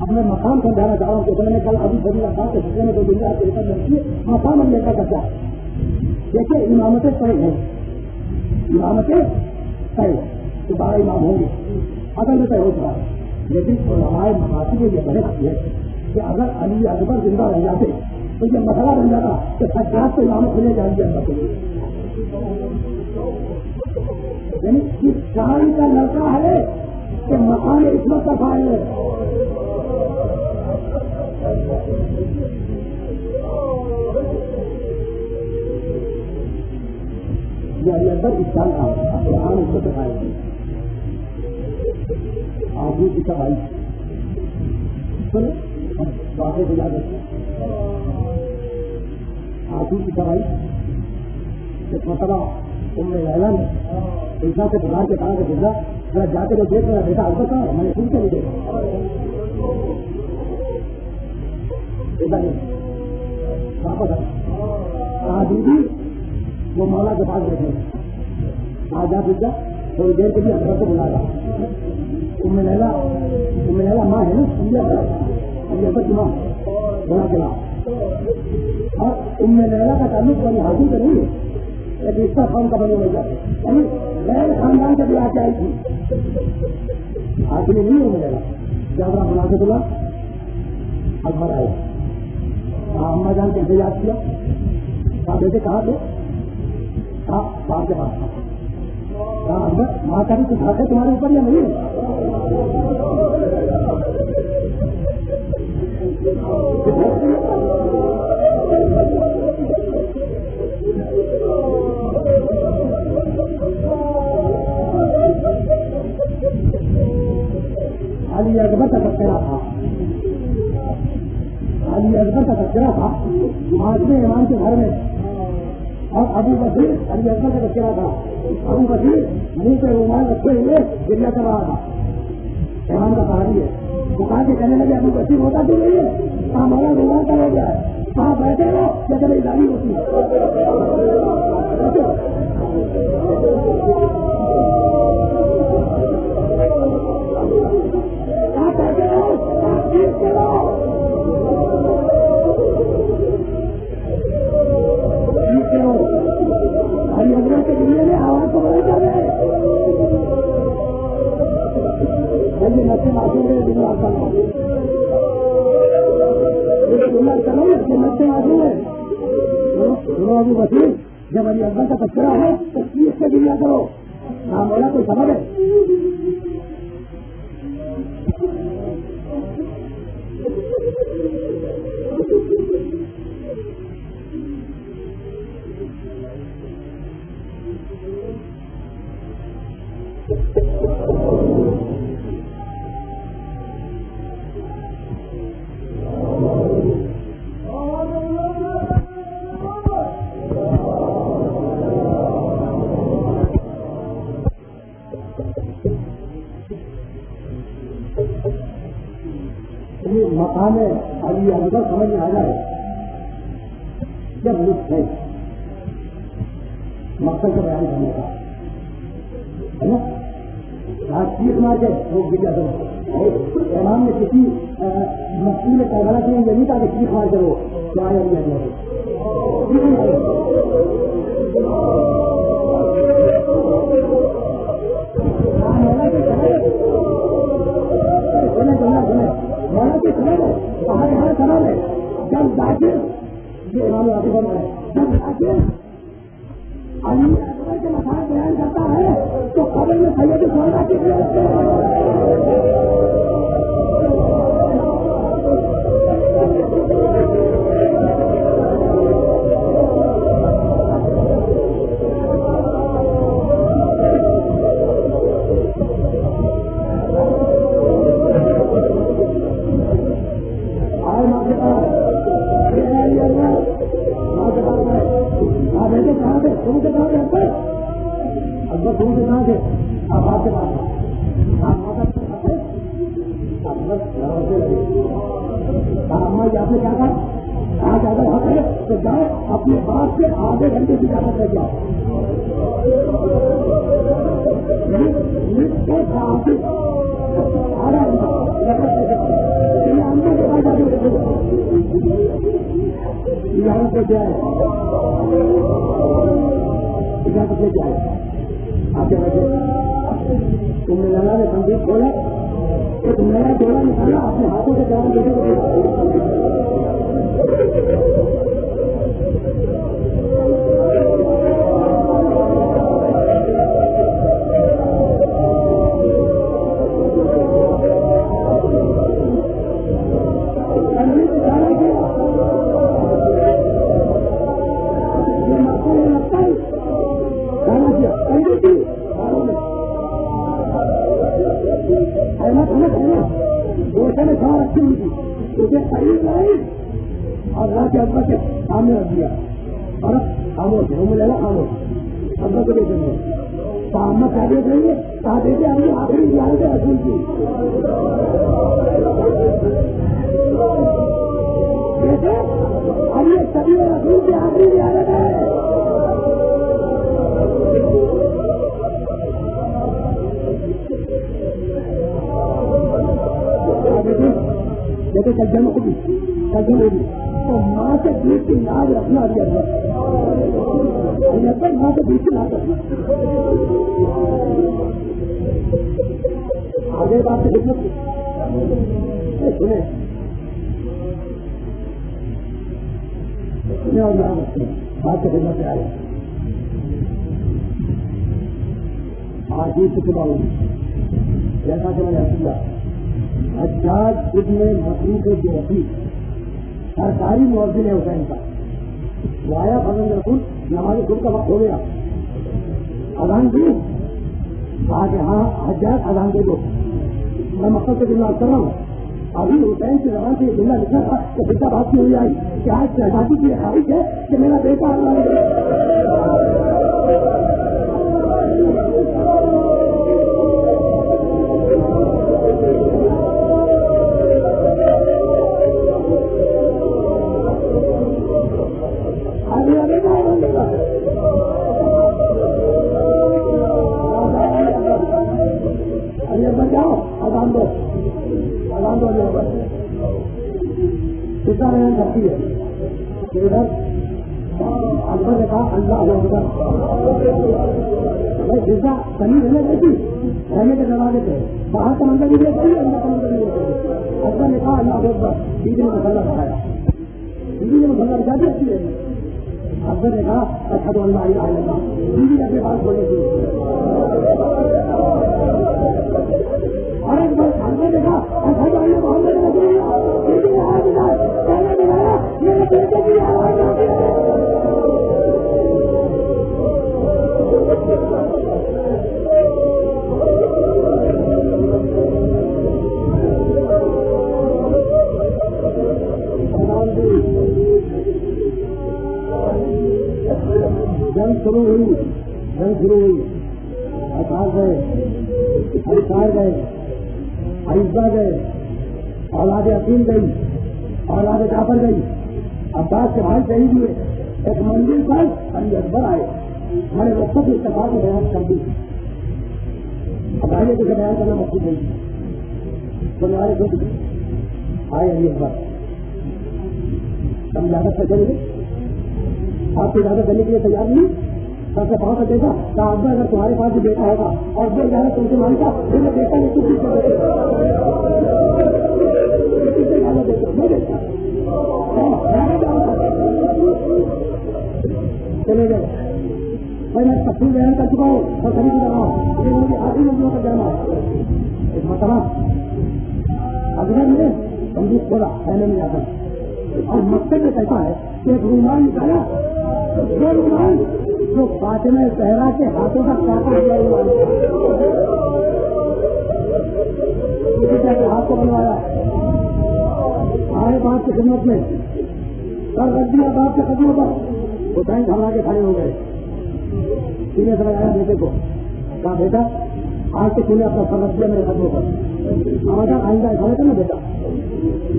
اب میں مقام سمجھانا چاہ رہا ہوں کہ میں نے کل ابھی فضیل عباس کے حصے میں تو دنیا کے اوپر رکھی مقام ہم لے کر کرتا ہے. دیکھیے امامتیں طے ہیں, امامتیں طے تو 12 امام ہوں گے, اگر یہ طے ہو چکا ہے. لیکن علماء مقاصد میں یہ بحث کی ہے کہ اگر علی اکبر زندہ رہ جاتے تو یہ مسئلہ بن جاتا کہ سجاد سے امامت ملے جائیں گے اندر کے لیے. یعنی اس شان کا لڑکا ہے کہ مقام عصمت کا فائل ہے. یہ علی اکبر اس سال کا قرآن عصمت کا فائل ہے. آدمی کی سب آئی سنو واقعے کو یاد رکھیں. آدمی کی سب آئی ایک مرتبہ ام لیلا نے ایسا سے بازار کے کہا کہ گزرا ذرا جا کے دیکھ میرا بیٹا البت تھا, میں نے خود سے نہیں دیکھا. واپس آ بی وہ مولا کے پاس بیٹھے آ جا پوچھا تھوڑی دیر کے لیے اندر کو بلا رہا. ام لیلا ماں ہے نا ابھی کی ماں بنا کے لا. اور ام لیلا کا تعلق بنی حاضر کا نہیں ہے, ایک رشتہ قوم کا بنے ہوئے جاتے, یعنی غیر خاندان سے بھی آ کے آئی تھی. آدمی نہیں ام لیلا جب آپ بنا کے بلا اکبر آئے. اما جان کیسے یاد کیا, کہا بیٹے کہاں تھے, کہا باپ کے پاس. کہا اکبر ماں کا بھی کچھ حق ہے تمہارے اوپر یا نہیں؟ علی اکبر کا تذکرہ تھا, علی اکبر کا تذکرہ تھا مہاجر امام کے گھر میں. اور ابو بکر علی اکبر کا تذکرہ تھا. ابو بکر منہ پہ رومال رکھے ہوئے گریہ کر رہا تھا. امام کا صحابی ہے. بخار کے کہنے لگے ابو بکر ہوتا تو نہیں ہے, کہاں ہمارا رومال کا ہو گیا ہے, کہاں بیٹھے ہو جیسے میری داری ہوتی ہے. آواز کو بڑے کر رہے نشے معصوم ہے, نشے معصوم ہے. ابو بکر جب علی اکبر کا تذکرہ ہے تو کس سے گریا کرو, نہ مولا کوئی سبب ہے. مقام علی اکبر سمجھ میں آ جائے جب لطف ہے مقصد کو بیان کرنے کا ہے نا. چیخ مار کے وہ گریا کرو. امام نے کسی مسئلے کربلا کے لیے یہ نہیں کہا کہ چیخ مار کرو تو آیا نہیں آ جب ذاکر یہ امام عاطف بن رہا ہے, جب ذاکر علی اکبر کے مسائل بیان کرتا ہے تو قبر میں سید سودا کی آپ نے کیا کہا, آج اگر حق ہے تو جاؤ اپنے باپ سے آدھے گھنٹے کی اجازت لے جاؤ. تم نے لگا سنگیت کھولا ایک نیا جوڑا نکالا اپنے ہاتھوں سے جانا دیکھے اور رات کے ابا کے سامنے رکھ دیا اور خاموش ہے لے لا خاموش ابا کو دیکھیں گے محمد شادی کریں گے کہا دیکھے ہمیں آخری زیارت ہے رسول کی دیکھے اب یہ سبھی رسول کی آخری زیارت ہے دیکھے کلجن ہوگی کلجن ہوگی تو ماں سے بیچ کی ناز رکھنا بھی ماں سے بیچ کی ناز رکھنا آگے بات سے خدمت سنے اور یاد رکھتے بات سے خدمت سے آئے آج ہی سے صبح ہوگی جیسا کہ میں نے سمجھا حجاج ابن مسعود جو رفیق سرکاری مؤذن ہے حسین کا وہ آیا فضل رسول نماز صبح کا وقت ہو گیا اذان دی کہا کہ ہاں حجاج اذان دے دو میں مقصد سے جملہ کر رہا ہوں ابھی حسین کی زبان سے یہ جملہ لکھا تھا کہ بیٹا بات کی ہوئی آئی کہ آج شہزادی کی خواہش ہے کہ میرا بیٹا کرتی ہے اکبر نے کہا اللہ اکبر جیسا کمی رہنے دیتی رہنے کے دروازے پہ باہر کا منظر نہیں دیکھتی اندر کا منظر نہیں دیکھتی اکبر نے کہا اللہ اکبر بیوی نے مسئلہ بتایا بیوی نے مسئلہ بتا دی اچھی ہے اکبر نے کہا اچھا تو اللہ الہ الا اللہ بیوی نے اپنے پاس بولنے کی اور اکبر نے کہا اچھا تو اللہ محمد رسول اللہ بیوی نے ہاتھ اٹھایا میرے بیٹے کی آواز آتی ہے جنگ شروع ہوئی اثار گئے انصار گئے عیسیٰ گئے اولاد عقیل گئی اولاد جعفر گئی عباس کے بھائی شہید ہوئے ایک منزل پر علی اکبر آئے میں نے وقت کی اتفاق کو بیان کر دی اب آئیے کچھ بیان کرنا مقصود نہیں بنوارے کو آئے علی اکبر ہم اجازت سے چلے گئے آپ کو اجازت دینے کے لیے تیار نہیں سب سے بہت دیکھا کہ اکبر اگر تمہارے پاس بھی بیٹا ہوگا اور جو اجازت تم سے مانی کا پھر میں بیٹا نہیں کچھ چلے گئے میں تفصیل بیان کر چکا ہوں اور سبھی کو جانا ہوں یہ مجھے آخری منزلوں کا جانا ہے ایک مرتبہ اکبر نے بندوق کھولا پہلے میں جا کر اور مقصد میں کہتا ہے کہ ایک رومان نکالا وہ رومان جو فاطمہ زہرا کے ہاتھوں کا کاٹا ہوا رومان ہاتھ کو بنوایا آئے بات کی خدمت میں سر رکھ دیا باپ کے قدموں پر وہ بینک گھبرا کے کھڑے ہو گئے سینے سے لگایا بیٹے کو کہا بیٹا آج سے تمہیں اپنا سر رکھ دیا میرے قدموں پر آواز آئندہ ایسا کرنا بیٹا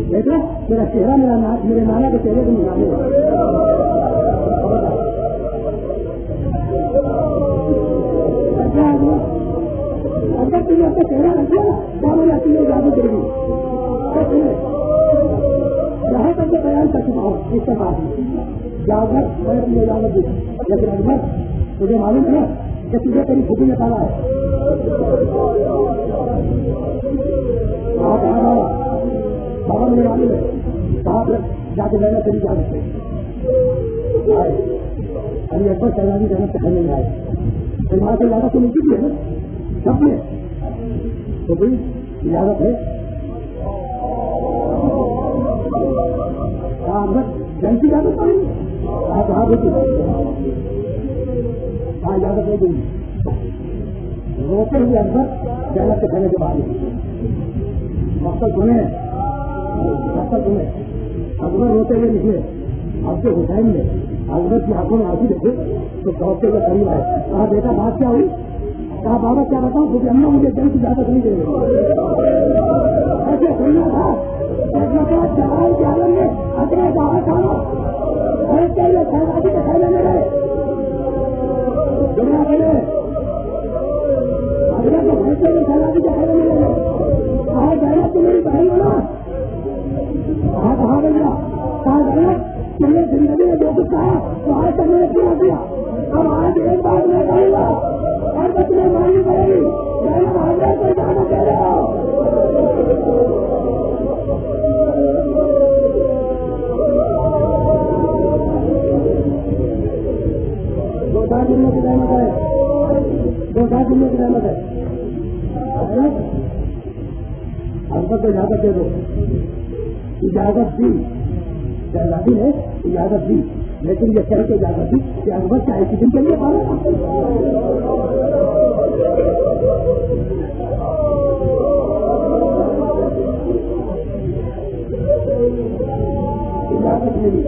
بیٹا میرا چہرہ میرے نانا کے چہرے کو نکالے کا چہرہ رکھ دیا داموں نے اپنی اجازت دے دی. یہاں تک میں بیان کر چکا ہوں اس کے بعد جاگر میں اپنی اجازت دی. لیکن اکبر تجھے معلوم ہے کہ تجھے تیری چھٹی میں پالا ہے. بابا مجھے معلوم ہے کہاں پر جا کے میں نے تیری اجازت دی. ابھی اکبر سیلانی جانت سے کھانے میں آئے پھر وہاں سے اجازت تو ملتی بھی ہے نا سب میں تو بھائی اجازت ہے. جنسی اجازت پڑی آپ وہاں دیکھیے ہاں اجازت نہیں دیں گی. روتے ہوئے اکبر جنت سے کھانے کے بعد مقصد تمہیں اکبر روتے ہوئے نکلے. اب سے حسین نے اکبر کی آنکھوں میں آنسو دیکھے تو دوڑتے ہوئے قریب آئے. کہا بیٹا بات کیا ہوئی؟ کہا بابا کیا بتاؤں کیونکہ اما مجھے جنگ کی اجازت نہیں دے رہے. ایسے سننا تھا جلال کے عالم میں اگلے دعوت آنا ایسے یہ سیلابی کے کھیلے میں گئے دنیا کے اگلے کو بھیجتے ہوئے سیلابی کے کھیلے میں گئے. کہا گیا تو میری بہن ہونا. کہا گیا کہا گیا تم نے زندگی میں جو کچھ کہا تو آج تک میں نے کیا کیا. اب آج ایک بات میں کہوں گا اور تو تمہیں ماننی پڑے گی. میں نے حضرت کو اجازت دے رہا ہوں. دو چار دنوں کی رحمت ہے اکبر کو اجازت دے دو. اجازت دی شہزادی نے اجازت دی لیکن یہ کہہ کے اجازت دی کہ اکبر چاہے کسی دن کے لیے پالا اجازت ملی.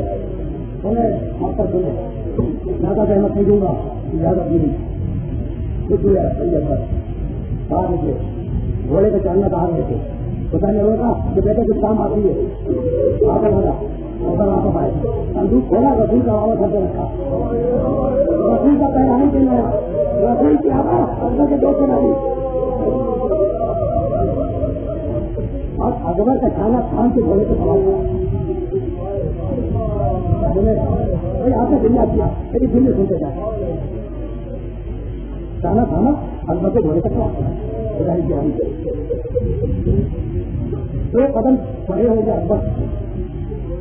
آپ کا زیادہ احمد نہیں دوں گا. اجازت ملی کچھ باہر نکلے. گھوڑے کو چلنا باہر رہے تھے. پتا نہیں ہوگا کہ بیٹے کچھ کام آتی ہے. واپس ہوگا واپس آئے صندوق کھولا رسول کا واپس کر کے رکھا. رسول کا پہلا نہیں چل رہا. رسول کی آواز اکبر کے دوست ڈالی اور اکبر کا کھانا کھان کے گھوڑے کو سوال کیا. آپ نے دنیا کیا لیکن دن میں سنتے جاتے کھانا کھانا اکبر کے گھوڑے تک دو قدم پڑے ہو گیا اکبر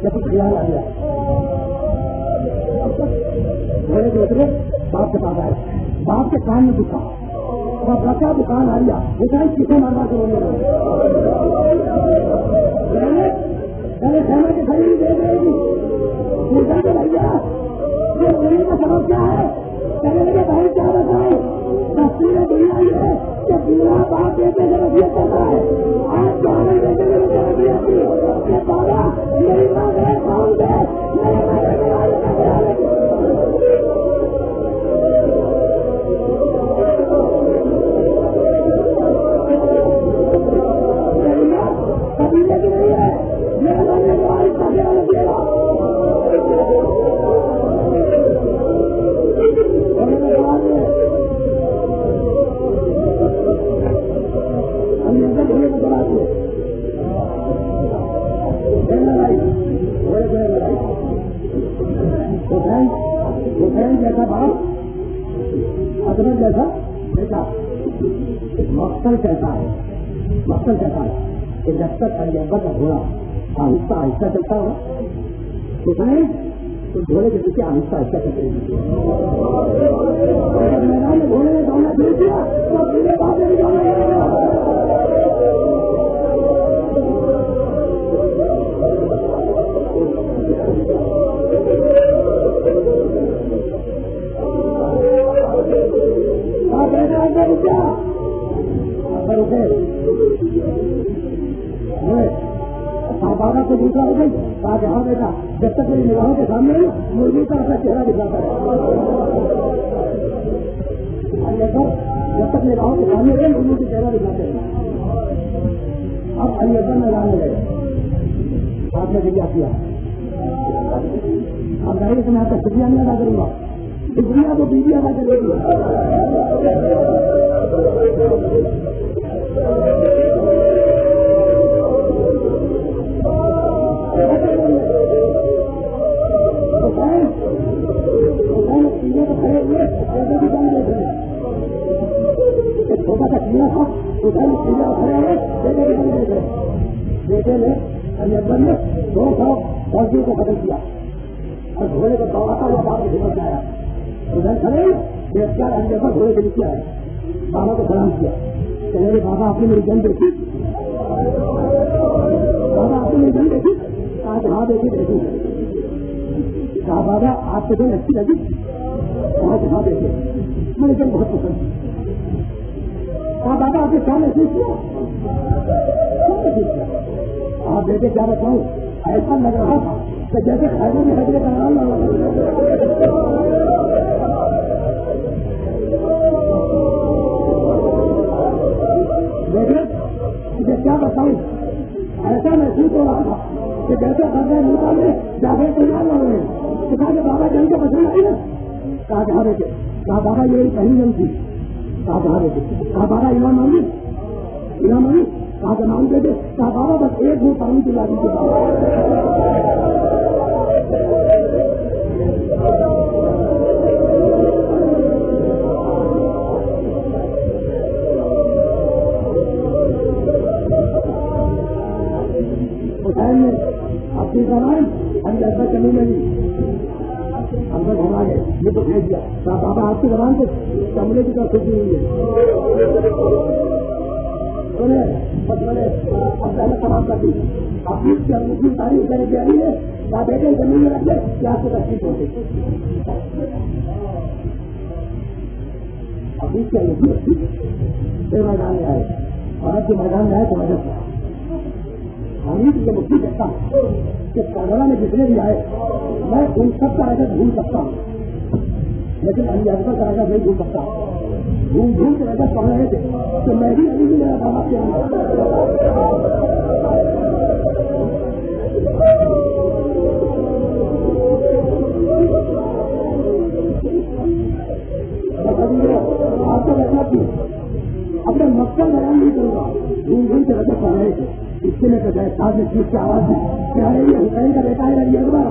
جب خیال آ گیا گھوڑے کے اترے باپ کے پاس آئے. باپ کے کان میں دکھا اور بچہ دکان آ گیا بچہ کسے مارنا کرو پہلے کھانا کی خرید دے رہے گی پوچھا کہ بھیا یہ ہونے کا سبب کیا ہے. پہلے میرے بھائی کیا بتاؤ تصویریں دنیا یہ ہے کہ پورا باپ بیٹے سے وصیت کرتا ہے. آج تو ہمیں بیٹے سے وصیت کی کہ بابا میری ماں میرے کام دے میرے بھائی کے والے کا خیال رکھے. قبیلے کی نہیں ہے میرے بھائی کے والد کا خیال رکھیے گا. حسین جیسا باپ اکبر جیسا بیٹا مقصد کہتا ہے کہ جب تک علی اکبر کا گھوڑا آہستہ آہستہ چلتا ہوگا حسین تو گھوڑے کے پیچھے آہستہ آہستہ چلتے میدان میں گھوڑے نے دوڑنا شروع کیا تو پورے باپ نے بھی دوڑنا بابا کو دوسرا ہو گئی. کہا کہ ہاں بیٹا جب تک میری نگاہوں کے سامنے مرغی کا اپنا چہرہ دکھاتا ہے. جب تک نگاہوں کے سامنے رہے مرغی کا چہرہ دکھاتے ہیں. اب علی اکبر میدان میں گئے. آپ نے کیا کیا اب ظاہر سے میں آپ کا شکریہ نہیں ادا کروں گا. شکریہ تو بیوی ادا کر دے گی. چھوٹا سا کھیلا تھا کھیلا کھڑے بیٹے نے اکبر نے 200 فوجیوں کو ختم کیا اور گھوڑے کو دوڑاتا ہوا بابا کی خدمت میں آیا. ادھر کھڑے گرفتار اکبر گھوڑے کے نیچے آئے, بابا کو سلام کیا کہ میرے بابا آپ نے میری جنگ دیکھی, بابا آپ نے میری جنگ دیکھی, آج ہاں دیکھی. کہا بابا آپ کو جنگ اچھی لگی, آج ہاں دیکھے مجھے جنگ بہت پسند تھی. کہا بابا آپ نے کیا محسوس کیا, آپ بیٹے کیا بتاؤں, ایسا لگ رہا تھا کہ جیسے خیموں میں حجرے کا نام لگا. بیٹے مجھے کیا بتاؤں, ایسا محسوس ہو رہا تھا کہ جیسے خرچہ موسیٰ میں جاگے کو نام لگ رہے ہیں. کہا کہ بابا جنگ کو پسند آئی نا, کہا کہاں بیٹے, کہا بابا یہ پہلی جنگ تھی. کہا کہاں بیٹے, کہا بابا امام مانگی, امام مانگی, کہا کہ مانگ بیٹے, کہا بابا بس ایک منہ پانی پلا دیجیے. اپنی زبان ہم ایسا چلنے لگی, ہم سب گھما گئے, یہ تو پھینک دیا. کہا بابا آپ کی زبان کو کمرے کی طرف کھینچی ہوئی ہے. اب پہلے تمام کر دی, اپنی مسلم تاریخ کرنے کی آئی ہے. کہا بیٹے زمین میں رکھے کیا آپ کو تشریف ہوتی ابھی کیا میدان میں آئے, اور اب جو میدان میں آئے تو مدد کیا حمید یہ مفتی کہتا ہوں کہ کربلا میں جتنے بھی آئے میں ان سب کا عدد بھول سکتا ہوں, لیکن علی اکبر کا عدد نہیں بھول سکتا. بھول بھول کے عدد پڑھ رہے تھے تو میں بھی علی میرا بابا کے آپ کو لگنا کی اپنے مقصد بیان نہیں کروں گا. بھول بھول کے عدد پڑھ رہے تھے, اس کے لیے کہ ساتھ میں چیز کی آواز دی کہ ارے یہ حسین کا بیٹا ہے علی اکبر,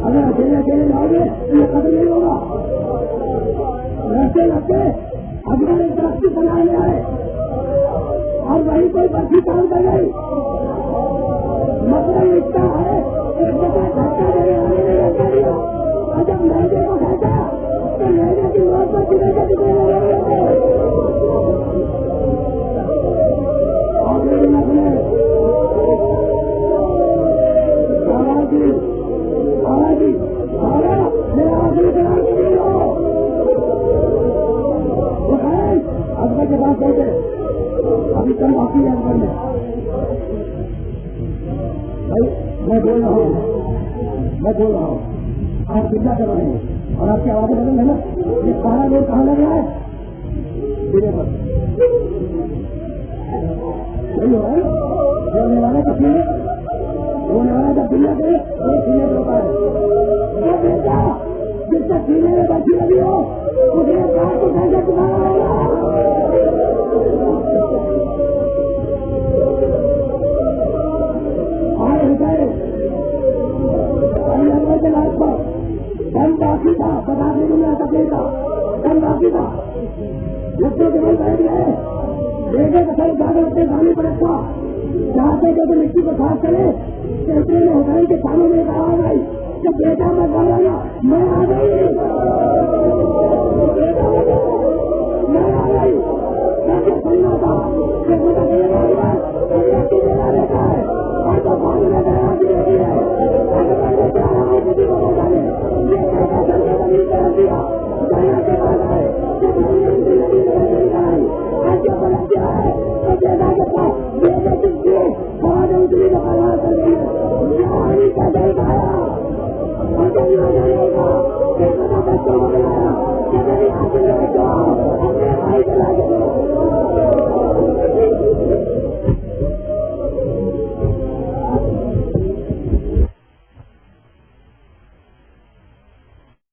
اگر اکیلے اکیلے جاؤ گے تو یہ قدر نہیں ہوگا. رہتے رہتے اکبر ایک درخت بنانے آئے اور وہی کوئی برفی کام کر گئی. مطلب اتنا ہے ایک جگہ دھکا دینے والے نے رکھا دیا, اور جب لہجے کو کھینچا تو لہجے کی موت پر کتنے کے کتنے لگے تھے. اور میری نسلیں اکبر کے پاس بیٹھے, ابھی کل باقی ہے اکبر میں. بھائی میں بول رہا ہوں آپ چنتا کر رہے ہیں اور آپ کی آوازیں بدل ہے نا. یہ سارا لوگ کہاں لگ رہا ہے میرے پر صحیح ہو رہا ہے. بولنے والا کا سینے, بولنے والا جب دنیا کے ایک سینے پہ ہوتا ہے. جس کا سینے میں بیٹھی لگی ہو مجھے کہا تو کیسے تمہارا ہوگا. کے لاش پر دم باقی تھا, بتا دے دنیا سکے تھا, دم باقی تھا. لڑکوں کے بل بیٹھ گئے, بیٹے کا سر زیادہ اپنے گانے پر رکھا, چاہتے جو مٹی کو صاف کرے. اتنے میں ہوٹل کے کھانے میں ایک آواز آئی کہ بیٹا میں گھر آیا, میں آ گئی, میں آ گئی. کیسے سننا تھا کہ مجھے دیتا ہے اور تو پانی میں گیا بھی نہیں ہے. کسی کو بتا دیں یہ کیسا چلنے کا نہیں کر دیا جانا کے بعد ہے کہ زندگی نہیں آئی. آج جو غلط کیا ہے تو دیکھا کرتا یہ کس کی ہمارے اتنی کا پروار کر رہی ہے. یہ کا دل آیا اور کبھی ہو جائے گا کہ بچوں کو بلایا کہ میری حاصل بچوں اپنے بھائی کے لا کے